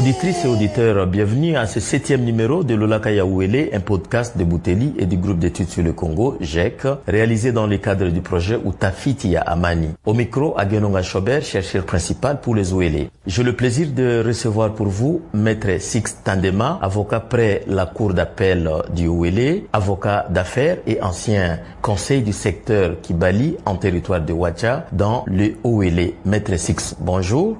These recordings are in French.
Auditrices et auditeurs, bienvenue à ce 7e numéro de Lolakaya Ouele, un podcast de Bouteli et du groupe d'études sur le Congo, GEC, réalisé dans le cadre du projet Utafiti à Amani. Au micro, Agenonga Schobert, chercheur principal pour les Ouele. J'ai le plaisir de recevoir pour vous Maître Six Tandema, avocat près la cour d'appel du Ouele, avocat d'affaires et ancien conseil du secteur Kibali en territoire de Wacha dans le Ouele. Maître Six, bonjour.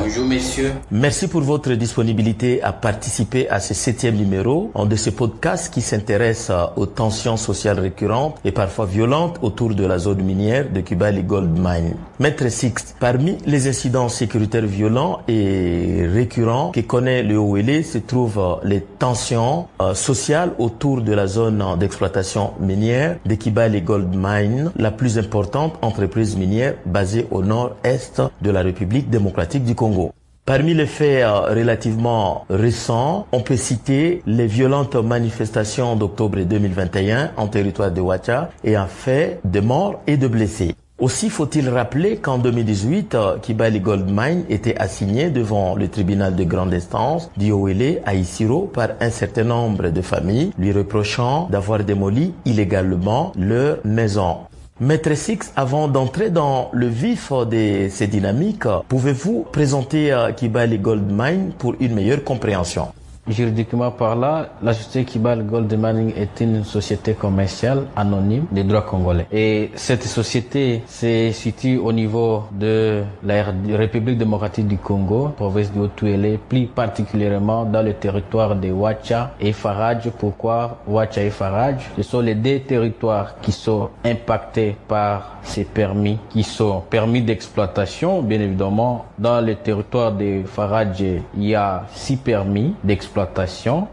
Bonjour messieurs. Merci pour votre disponibilité à participer à ce 7e numéro de ce podcast qui s'intéresse aux tensions sociales récurrentes et parfois violentes autour de la zone minière de Kibali Gold Mine. Maître Six, parmi les incidents sécuritaires violents et récurrents que connaît le Ouele se trouvent les tensions sociales autour de la zone d'exploitation minière de Kibali Gold Mine, la plus importante entreprise minière basée au nord-est de la République démocratique du Congo. Parmi les faits relativement récents, on peut citer les violentes manifestations d'octobre 2021 en territoire de Wacha et un fait de morts et de blessés. Aussi faut-il rappeler qu'en 2018, Kibali Gold Mine était assigné devant le tribunal de grande instance du Ouele à Isiro par un certain nombre de familles, lui reprochant d'avoir démoli illégalement leur maison. Maître Six, avant d'entrer dans le vif de ces dynamiques, pouvez-vous présenter Kibali Gold Mine pour une meilleure compréhension? Juridiquement parlant, la société Kibali Gold Mining est une société commerciale anonyme des droits congolais. Et cette société se situe au niveau de la République démocratique du Congo, province du Haut-Ouele, plus particulièrement dans le territoire de Wacha et Faradj. Pourquoi Wacha et Faradj? Ce sont les deux territoires qui sont impactés par ces permis, qui sont permis d'exploitation. Bien évidemment, dans le territoire de Faradj, il y a 6 permis d'exploitation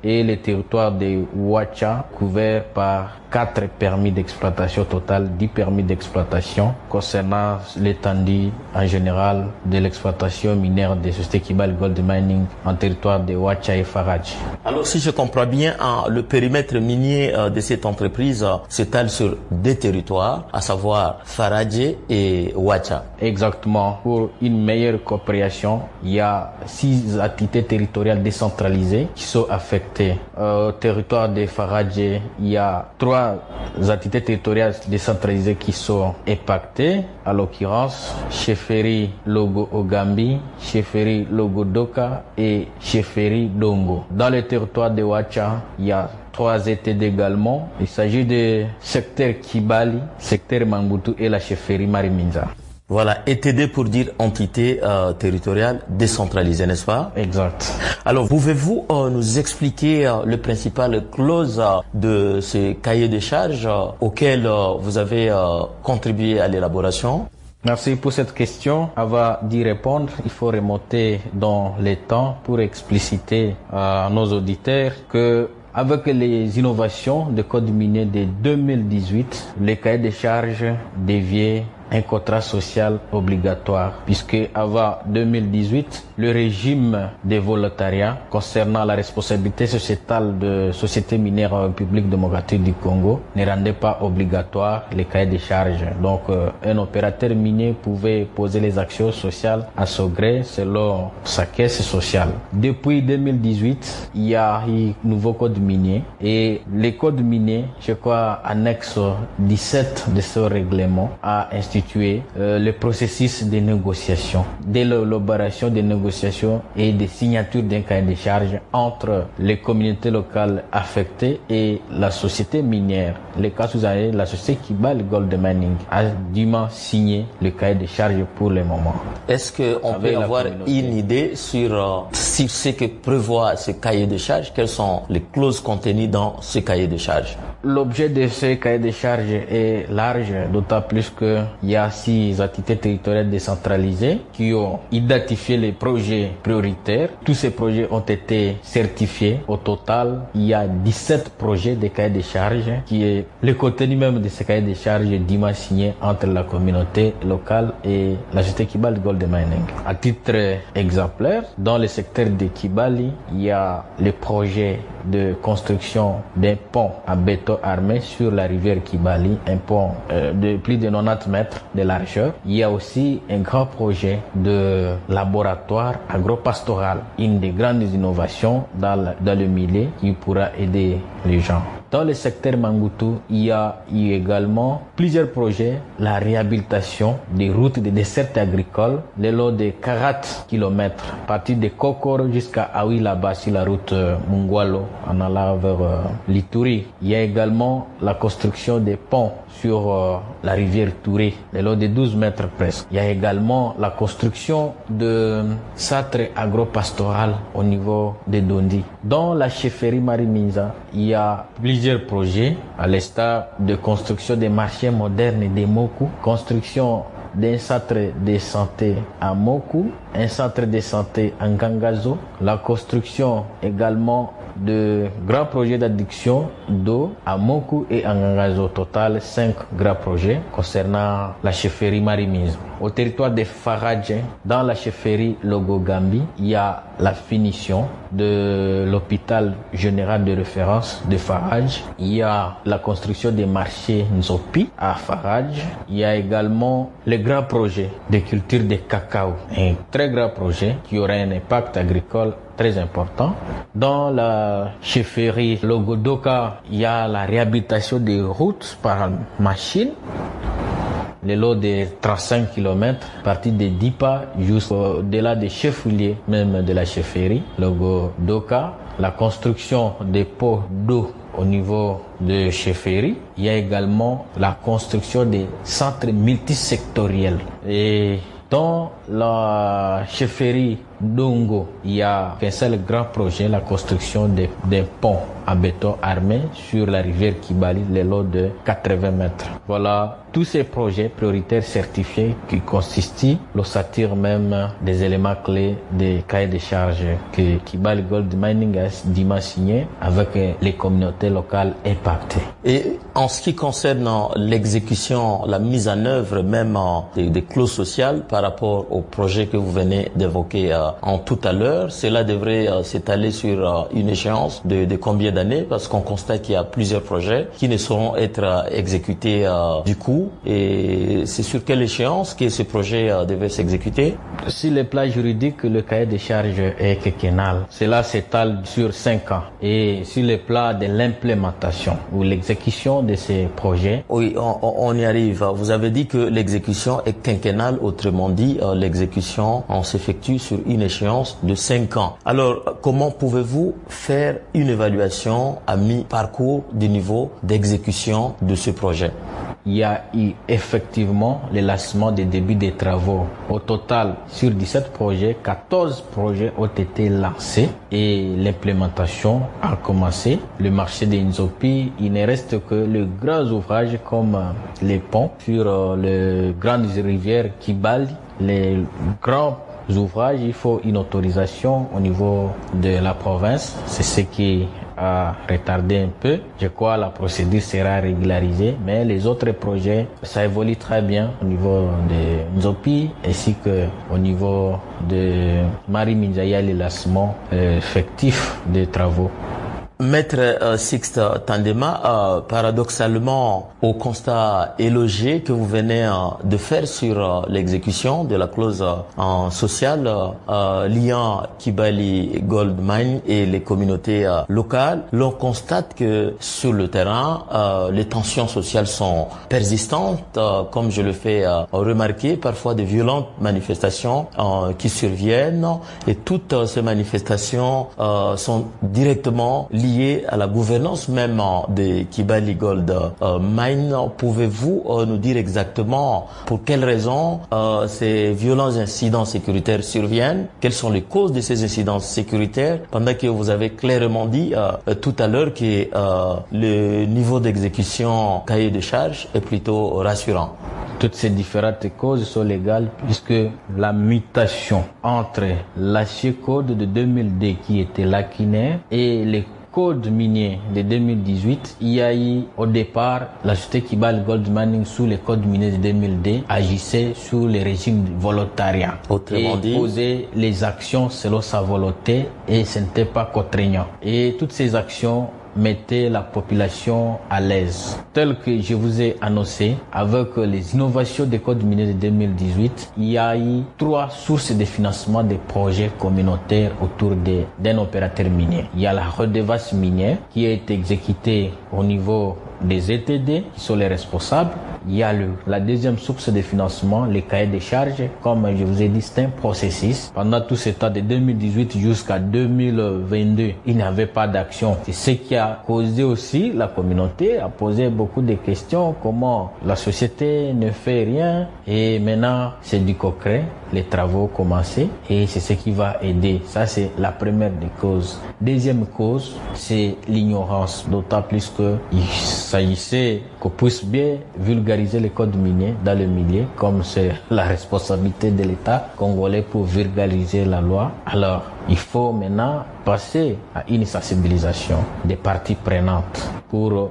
et le territoire de Wacha couvert par 4 permis d'exploitation, total 10 permis d'exploitation concernant l'étendue en général de l'exploitation minière des sociétés Kibali Gold Mining en territoire de Wacha et Faradj. Alors si je comprends bien, le périmètre minier de cette entreprise s'étale sur 2 territoires, à savoir Faradj et Wacha. Exactement. Pour une meilleure coopération, il y a 6 entités territoriales décentralisées qui sont affectées. Au territoire de Faradj, il y a 3 entités territoriales décentralisées qui sont impactées, à l'occurrence Chefferie Logo Ogambi, Chefferie Logo Doka et Chefferie Dongo. Dans le territoire de Wacha, il y a 3 ETD également. Il s'agit de secteur Kibali, secteur Mangutu et la chefferie Mariminza. Voilà, ETD pour dire entité territoriale décentralisée, n'est-ce pas? Exact. Alors, pouvez-vous nous expliquer le principal clause de ce cahier de charges auquel vous avez contribué à l'élaboration? Merci pour cette question. Avant d'y répondre, il faut remonter dans les temps pour expliciter à nos auditeurs que avec les innovations du code minier de 2018, le cahier de charges devient un contrat social obligatoire, puisque avant 2018, le régime de volontariat concernant la responsabilité sociétale de société minière en République démocratique du Congo ne rendait pas obligatoire les cahiers de charges. Donc, un opérateur minier pouvait poser les actions sociales à son gré selon sa caisse sociale. Depuis 2018, il y a eu un nouveau code minier et le code minier, je crois, annexe 17 de ce règlement a institué le processus de négociation, de l'élaboration des négociations et de signature d'un cahier de charges entre les communautés locales affectées et la société minière. Le cas sous la société Kibali Gold Mining a dûment signé le cahier de charges pour le moment. Est-ce qu'on peut avoir une idée sur ce que prévoit ce cahier de charges? Quelles sont les clauses contenues dans ce cahier de charges? L'objet de ce cahier de charges est large, d'autant plus qu'il y a 6 entités territoriales décentralisées qui ont identifié les projets prioritaires. Tous ces projets ont été certifiés. Au total, il y a 17 projets de cahier de charges qui est le contenu même de ce cahier de charges dûment signé entre la communauté locale et la société Kibali Gold Mining. À titre exemplaire, dans le secteur de Kibali, il y a le projet de construction d'un pont à béton armé sur la rivière Kibali, un pont de plus de 90 mètres mètres de largeur. Il y a aussi un grand projet de laboratoire agropastoral, une des grandes innovations dans le milieu qui pourra aider les gens. Dans le secteur Mangoutou, il y a eu également plusieurs projets, la réhabilitation des routes de desserte agricole, le lot de 40 km, à partir de Kokoro jusqu'à Aoui là-bas sur la route Mungwalo en allant vers l'Ituri. Il y a également la construction des ponts sur la rivière Touré, le lot de 12 mètres presque. Il y a également la construction de centres agropastoral au niveau de Dondi. Dans la chefferie Mariminza, il y a plusieurs projets, à l'instar de construction des marchés modernes des Moku, construction d'un centre de santé à Moku, un centre de santé à Ngangazo, la construction également de grands projets d'adduction d'eau à Moku et à Ngangazo. Au total, 5 grands projets concernant la chefferie Marimise. Au territoire de Faradje, dans la chefferie Logogambi, il y a la finition de l'hôpital général de référence de Faradje. Il y a la construction des marchés Nzopi à Faradje. Il y a également le grand projet de culture de cacao, un très grand projet qui aura un impact agricole très important. Dans la chefferie Logodoka, il y a la réhabilitation des routes par machine. Le lot de 35 km, partie de Dipa jusqu'au-delà des chefs-lieux même de la chefferie Logodoka. La construction des pots d'eau au niveau de chefferie. Il y a également la construction des centres multisectoriels. Et dans la chefferie Dongo, il y a un seul grand projet, la construction d'un pont à béton armé sur la rivière Kibali, le lot de 80 mètres. Voilà tous ces projets prioritaires certifiés qui constituent l'ossature même des éléments clés des cahiers de charges que Kibali Gold Mining a dûment signé avec les communautés locales impactées. Et en ce qui concerne l'exécution, la mise en œuvre même des clauses sociales par rapport au projet que vous venez d'évoquer en tout à l'heure, cela devrait s'étaler sur une échéance de combien d'années? Parce qu'on constate qu'il y a plusieurs projets qui ne sauront être exécutés du coup. Et c'est sur quelle échéance que ce projet devait s'exécuter? Sur le plan juridique, le cahier de charges est quinquennal. Cela s'étale sur 5 ans. Et sur le plan de l'implémentation ou l'exécution de ces projets. Oui, on y arrive. Vous avez dit que l'exécution est quinquennale, autrement dit, l'exécution s'effectue sur une échéance de 5 ans. Alors, comment pouvez-vous faire une évaluation à mi-parcours du niveau d'exécution de ce projet? Il y a eu effectivement le lancement des débuts des travaux. Au total, sur 17 projets, 14 projets ont été lancés et l'implémentation a commencé. Le marché des Nzopi, il ne reste que les grands ouvrages comme les ponts sur les grandes rivières Kibali, les grands ouvrages. Il faut une autorisation au niveau de la province. C'est ce qui a retardé un peu. Je crois que la procédure sera régularisée, mais les autres projets, ça évolue très bien au niveau de Nzopi ainsi que au niveau de Mariminza. Il y a le lancement effectif des travaux. Maître Sixte Tandema, paradoxalement, au constat élogieux que vous venez de faire sur l'exécution de la clause sociale liant Kibali Gold Mine et les communautés locales, l'on constate que sur le terrain, les tensions sociales sont persistantes, comme je le fais remarquer, parfois de violentes manifestations qui surviennent, et toutes ces manifestations sont directement liées à la gouvernance même de Kibali Gold Mine. Pouvez-vous nous dire exactement pour quelles raisons ces violents incidents sécuritaires surviennent? Quelles sont les causes de ces incidents sécuritaires? Pendant que vous avez clairement dit tout à l'heure que le niveau d'exécution cahier de charge est plutôt rassurant. Toutes ces différentes causes sont légales puisque la mutation entre l'acier code de 2002 qui était lacunaire et les code minier de 2018, il y a eu au départ la société Kibali Gold Mining sous le code minier de 2002 agissait sous le régime volontariat et posait les actions selon sa volonté et ce n'était pas contraignant. Et toutes ces actions mettez la population à l'aise. Tel que je vous ai annoncé, avec les innovations des codes miniers de 2018, il y a eu 3 sources de financement des projets communautaires autour d'un opérateur minier. Il y a la redevance minière qui est exécutée au niveau des ETD qui sont les responsables. Il y a la deuxième source de financement, les cahiers de charges. Comme je vous ai dit, c'est un processus. Pendant tout ce temps de 2018 jusqu'à 2022, il n'y avait pas d'action. C'est ce qui a causé aussi la communauté à poser beaucoup de questions. Comment la société ne fait rien? Et maintenant, c'est du concret. Les travaux commencés et c'est ce qui va aider. Ça, c'est la première des causes. Deuxième cause, c'est l'ignorance. D'autant plus qu'il s'agissait qu'on puisse bien vulgariser les codes miniers dans le milieu, comme c'est la responsabilité de l'État congolais pour vulgariser la loi. Alors, il faut maintenant passer à une sensibilisation des parties prenantes pour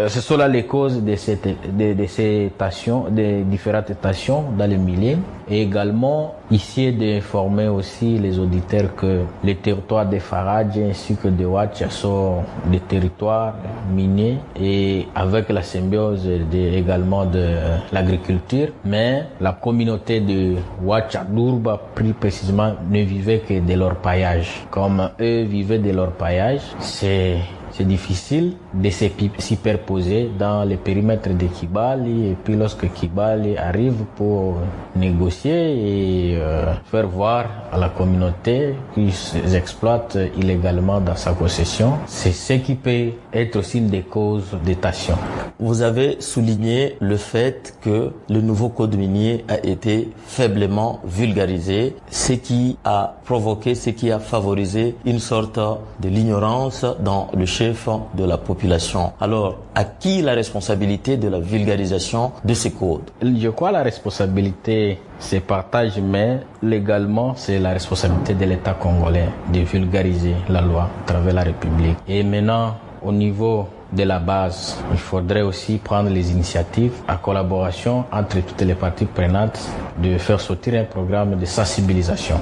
ce sont là les causes de ces stations, des différentes stations dans le milieu, et également essayer d'informer aussi les auditeurs que les territoires de Faradje ainsi que de Ouacha sont des territoires miniers et avec la symbiose également de l'agriculture, mais la communauté de Ouacha Dourba plus précisément ne vivait que de leur paillage. Comme eux vivaient de leur paillage, c'est difficile de se superposer dans les périmètres de Kibali, et puis lorsque Kibali arrive pour négocier et faire voir à la communauté qu'ils exploitent illégalement dans sa possession, c'est ce qui peut être aussi une des causes de tension. Vous avez souligné le fait que le nouveau code minier a été faiblement vulgarisé, ce qui a provoqué, ce qui a favorisé une sorte de l'ignorance dans le chef de la population. Alors, à qui la responsabilité de la vulgarisation de ces codes? Je crois que la responsabilité se partage, mais légalement, c'est la responsabilité de l'État congolais de vulgariser la loi à travers la République. Et maintenant, au niveau de la base, il faudrait aussi prendre les initiatives en collaboration entre toutes les parties prenantes de faire sortir un programme de sensibilisation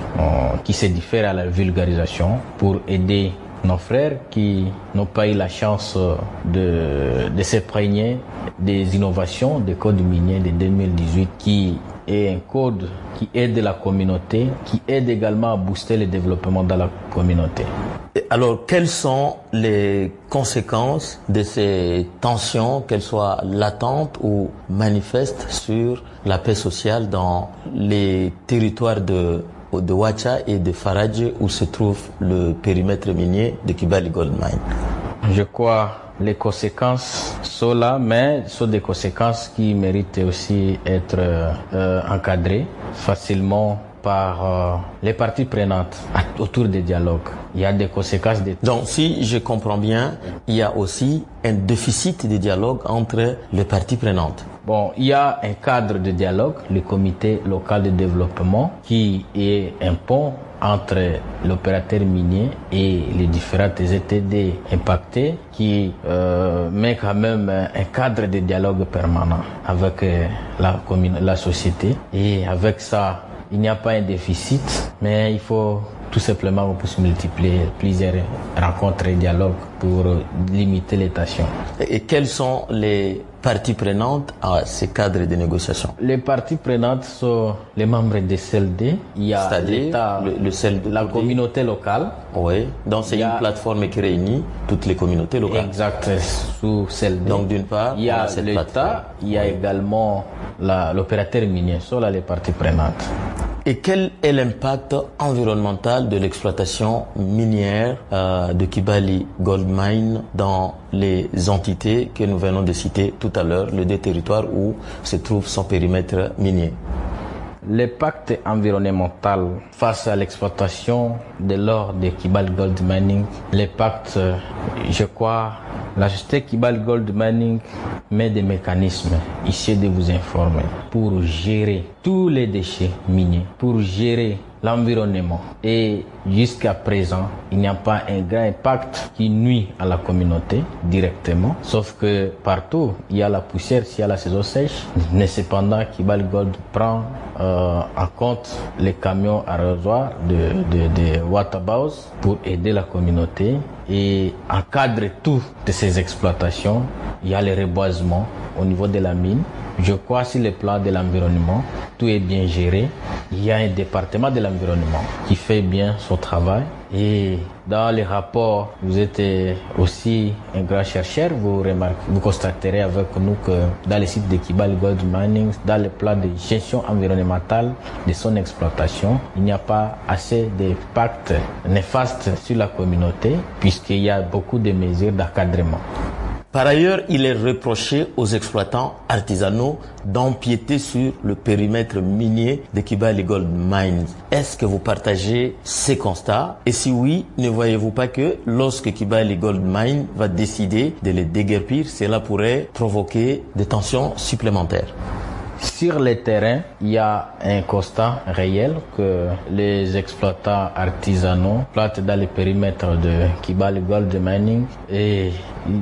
qui se diffère à la vulgarisation pour aider nos frères qui n'ont pas eu la chance de s'imprégner des innovations des codes miniers de 2018 qui est un code qui aide la communauté, qui aide également à booster le développement dans la communauté. Alors, quelles sont les conséquences de ces tensions, qu'elles soient latentes ou manifestes, sur la paix sociale dans les territoires de Ouacha et de Faradje où se trouve le périmètre minier de Kibali Gold Mine? Je crois les conséquences sont là, mais sont des conséquences qui méritent aussi être encadrées facilement par les parties prenantes autour des dialogues. Il y a des conséquences. Donc, si je comprends bien, il y a aussi un déficit de dialogue entre les parties prenantes. Bon, il y a un cadre de dialogue, le comité local de développement, qui est un pont entre l'opérateur minier et les différentes ETD impactées, qui met quand même un cadre de dialogue permanent avec la société. Et avec ça, il n'y a pas un déficit, mais il faut tout simplement qu'on puisse multiplier plusieurs rencontres et dialogues pour limiter les tensions. Et quelles sont les parties prenantes à ces cadres de négociation? Les parties prenantes sont les membres des CLD. Il y a c'est-à-dire le CLD, la communauté locale. Oui, donc c'est une plateforme qui réunit toutes les communautés locales. Exact, sous CLD. Donc d'une part, il y a l'État, il y a également l'opérateur minier, sont là les parties prenantes. Et quel est l'impact environnemental de l'exploitation minière de Kibali Gold Mine dans les entités que nous venons de citer tout à l'heure, les deux territoires où se trouve son périmètre minier? L'impact environnemental face à l'exploitation de l'or de Kibali Gold Mining, l'impact, je crois, la société Kibali Gold Mining met des mécanismes ici de vous informer pour gérer tous les déchets miniers, pour gérer l'environnement. Et jusqu'à présent, il n'y a pas un grand impact qui nuit à la communauté directement, sauf que partout, il y a la poussière s'il y a la saison sèche. Mais cependant, Kibali Gold prend en compte les camions arrosoirs de Waterbows pour aider la communauté et encadre toutes ces exploitations. Il y a les reboisements au niveau de la mine. Je crois sur le plan de l'environnement, tout est bien géré. Il y a un département de l'environnement qui fait bien son travail. Et dans les rapports, vous êtes aussi un grand chercheur. Vous constaterez avec nous que dans les sites de Kibali Gold Mining, dans le plan de gestion environnementale de son exploitation, il n'y a pas assez d'impact néfaste sur la communauté puisqu'il y a beaucoup de mesures d'encadrement. Par ailleurs, il est reproché aux exploitants artisanaux d'empiéter sur le périmètre minier de Kibali Gold Mines. Est-ce que vous partagez ces constats? Et si oui, ne voyez-vous pas que lorsque Kibali Gold Mines va décider de les déguerpir, cela pourrait provoquer des tensions supplémentaires? Sur le terrain, il y a un constat réel que les exploitants artisanaux plantent dans les périmètres de Kibali Gold Mining. Et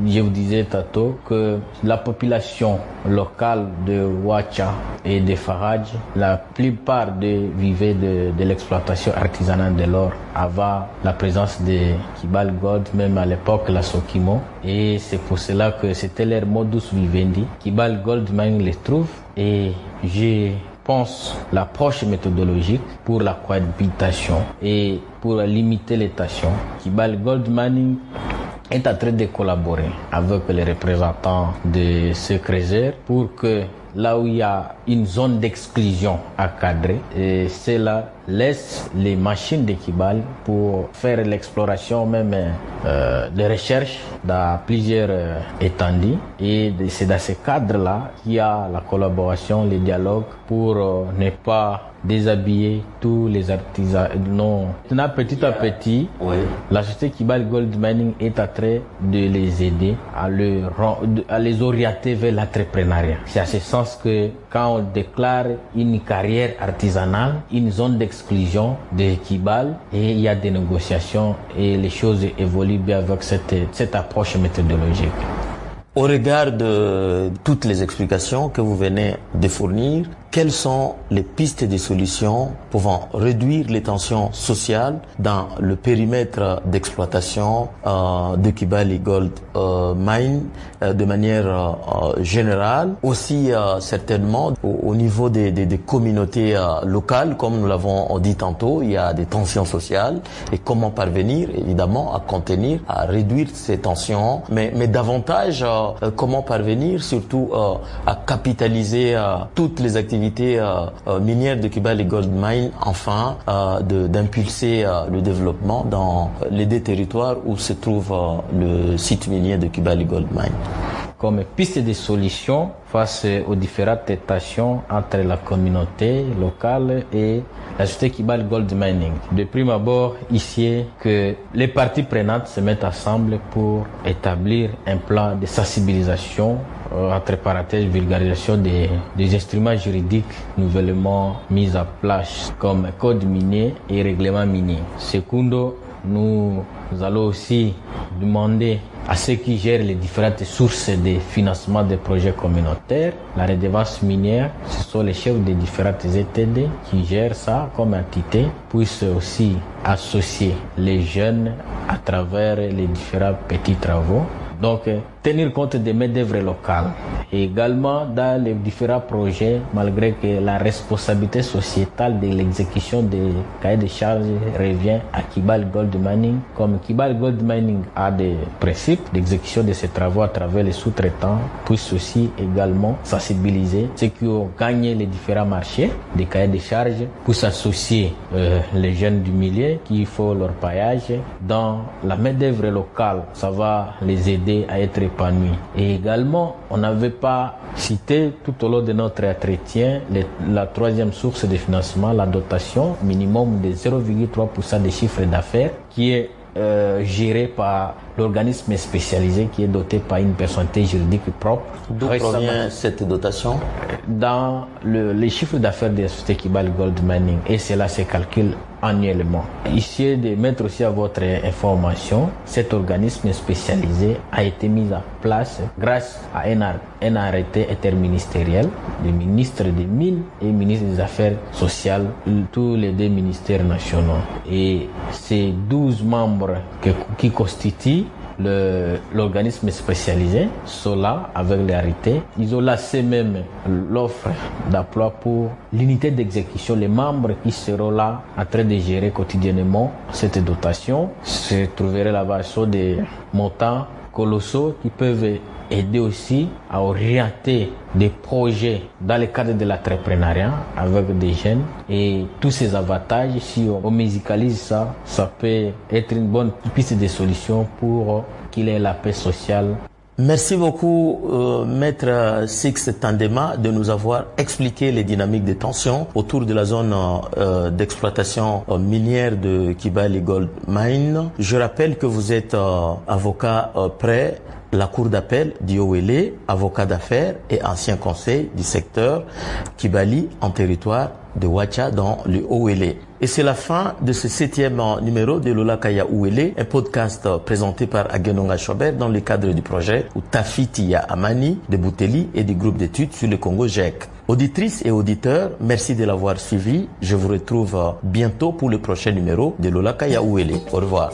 je vous disais tantôt que la population locale de Ouacha et de Faraj, la plupart vivaient de l'exploitation artisanale de l'or avant la présence de Kibali Gold, même à l'époque la Sokimo. Et c'est pour cela que c'était leur modus vivendi. Kibali Gold Mining les trouve. Et je pense l'approche méthodologique pour la cohabitation et pour limiter les tensions. Kibali Gold Mining est en train de collaborer avec les représentants de ce creuser pour que là où il y a une zone d'exclusion à cadrer, et cela laisse les machines de Kibali pour faire l'exploration même de recherche dans plusieurs étendues. Et c'est dans ce cadre-là qu'il y a la collaboration, le dialogue pour ne pas déshabiller tous les artisans. Non. Maintenant, petit à petit, oui, la société Kibali Gold Mining est en train de les aider à les orienter vers l'entrepreneuriat. C'est à ce sens que quand on déclare une carrière artisanale, une zone d'exclusion de Kibali, et il y a des négociations et les choses évoluent bien avec cette approche méthodologique. Au regard de toutes les explications que vous venez de fournir, quelles sont les pistes de solutions pouvant réduire les tensions sociales dans le périmètre d'exploitation de Kibali Gold Mine de manière générale, aussi certainement au niveau des communautés locales, comme nous l'avons dit tantôt, il y a des tensions sociales, et comment parvenir évidemment à contenir, à réduire ces tensions, mais davantage comment parvenir surtout à capitaliser toutes les activités minières de Kibali Gold Mine, enfin d'impulser le développement dans les deux territoires où se trouve le site minier de Kibali Gold Mine. Comme piste de solution face aux différentes tensions entre la communauté locale et la société Kibali Gold Mining. De prime abord, ici, que les parties prenantes se mettent ensemble pour établir un plan de sensibilisation, entre parenthèses, vulgarisation des instruments juridiques nouvellement mis en place comme code minier et règlement minier. Secondo, nous allons aussi demander à ceux qui gèrent les différentes sources de financement des projets communautaires. La redevance minière, ce sont les chefs des différentes ETD qui gèrent ça comme entité, puissent aussi associer les jeunes à travers les différents petits travaux. Donc, tenir compte des main-d'œuvre locales et également dans les différents projets, malgré que la responsabilité sociétale de l'exécution des cahiers de charges revient à Kibali Gold Mining. Comme Kibali Gold Mining a des principes d'exécution de ces travaux à travers les sous-traitants, puisse aussi également sensibiliser ceux qui ont gagné les différents marchés des cahiers de charges, pour s'associer les jeunes du milieu qui font leur paillage dans la main-d'œuvre locale. Ça va les aider à être épanouis. Et également, on n'avait pas cité tout au long de notre entretien la troisième source de financement, la dotation minimum de 0,3% des chiffres d'affaires qui est géré par l'organisme spécialisé qui est doté par une personnalité juridique propre. D'où provient cette dotation? Dans les chiffres d'affaires de la société Kibali Gold Mining, et cela se calcule annuellement. Ici, de mettre aussi à votre information, cet organisme spécialisé a été mis en place grâce à un arrêté interministériel du ministre des Mines et ministre des Affaires sociales, tous les deux ministères nationaux. Et ces 12 membres qui constituent l'organisme spécialisé sont là avec l'arrêté. Ils ont lancé même l'offre d'emploi pour l'unité d'exécution. Les membres qui seront là en train de gérer quotidiennement cette dotation se trouveraient là-bas sur des montants colossaux qui peuvent aider aussi à orienter des projets dans le cadre de l'entrepreneuriat avec des jeunes. Et tous ces avantages, si on musicalise ça, ça peut être une bonne piste de solution pour qu'il ait la paix sociale. Merci beaucoup, Maître Six Tandema, de nous avoir expliqué les dynamiques des tensions autour de la zone d'exploitation minière de Kibali Gold Mine. Je rappelle que vous êtes avocat près la Cour d'appel du Haut-Uélé, avocat d'affaires et ancien conseil du secteur Kibali en territoire de Ouacha dans le Haut-Uélé. Et c'est la fin de ce 7e numéro de Lola Kaya Ouélé, un podcast présenté par Agenonga Schobert dans le cadre du projet Tafitia Amani de Bouteli et du groupe d'études sur le Congo GEC. Auditrices et auditeurs, merci de l'avoir suivi. Je vous retrouve bientôt pour le prochain numéro de Lola Kaya Ouélé. Au revoir.